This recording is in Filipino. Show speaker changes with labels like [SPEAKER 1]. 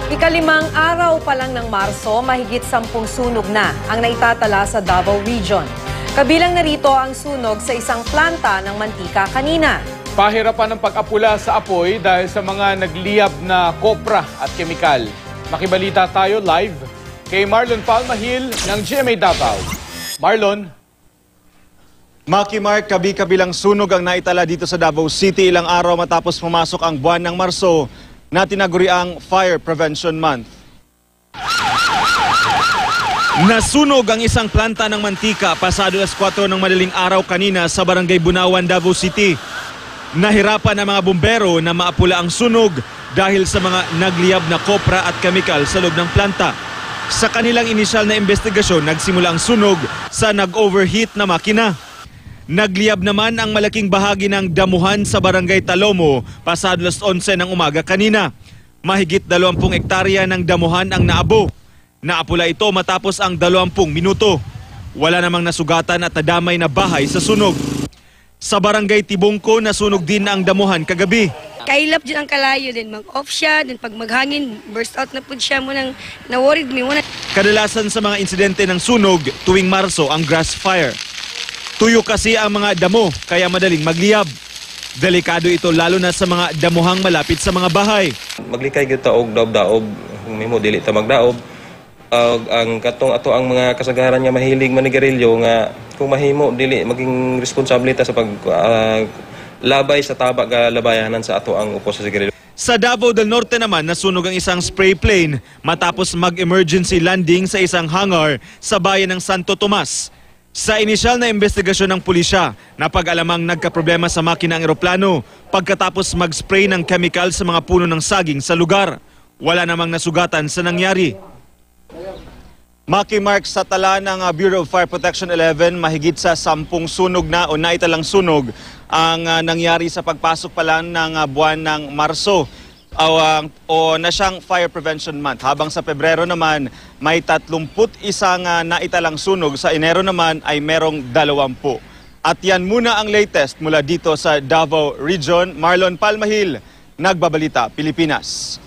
[SPEAKER 1] Ikalimang araw pa lang ng Marso, mahigit 10 sunog na ang naitatala sa Davao Region. Kabilang narito ang sunog sa isang planta ng mantika kanina.
[SPEAKER 2] Pahirapan ng pag-apula sa apoy dahil sa mga nagliyab na kopra at kemikal. Makibalita tayo live kay Marlon Palmahil ng GMA Davao. Marlon?
[SPEAKER 3] Maki Mark, kabi-kabilang sunog ang naitala dito sa Davao City ilang araw matapos pumasok ang buwan ng Marso na tinaguriang Fire Prevention Month. Nasunog ang isang planta ng mantika pasado alas 4 ng madaling araw kanina sa Barangay Bunawan, Davao City. Nahirapan ang mga bumbero na maapula ang sunog dahil sa mga nagliyab na kopra at kemikal sa loob ng planta. Sa kanilang inisyal na investigasyon, nagsimula ang sunog sa nag-overheat na makina. Nagliyab naman ang malaking bahagi ng damuhan sa Barangay Talomo pasado alas 11 ng umaga kanina. Mahigit 20 hektarya ng damuhan ang naabo. Naapula ito matapos ang 20 minuto. Wala namang nasugatan at nadamay na bahay sa sunog. Sa Barangay Tibungko, nasunog din ang damuhan kagabi.
[SPEAKER 4] Kailap dyan ang kalayo din, mag-off siya, din pag maghangin, burst out na po siya mo nang na-worried me.
[SPEAKER 3] Kadalasan sa mga insidente ng sunog tuwing Marso ang grass fire. Tuyo kasi ang mga damo kaya madaling magliyab. Delikado ito lalo na sa mga damuhang malapit sa mga bahay.
[SPEAKER 5] Maglikay gyud ta og daob-daob, kung mimo dili ta magdaob. Ang katong ato ang mga kasagaran nga mahilig manigarilyo nga kung mahimo dili maging responsable ta sa pag labay sa tabak nga labayanan sa ato ang upo sa sigarilyo.
[SPEAKER 3] Sa Davao del Norte naman nasunog ang isang spray plane matapos mag-emergency landing sa isang hangar sa bayan ng Santo Tomas. Sa inisyal na investigasyon ng pulisya, napag-alamang nagkaproblema sa makina ng eroplano pagkatapos mag-spray ng chemical sa mga puno ng saging sa lugar. Wala namang nasugatan sa nangyari. Maki Mark, sa tala ng Bureau of Fire Protection 11, mahigit sa 10 sunog na o naitalang sunog ang nangyari sa pagpasok pa lang ng buwan ng Marso o na siyang Fire Prevention Month. Habang sa Pebrero naman, may 31 naitalang sunog. Sa Enero naman ay merong 20. At yan muna ang latest mula dito sa Davao Region. Marlon Palmahil, Nagbabalita, Pilipinas.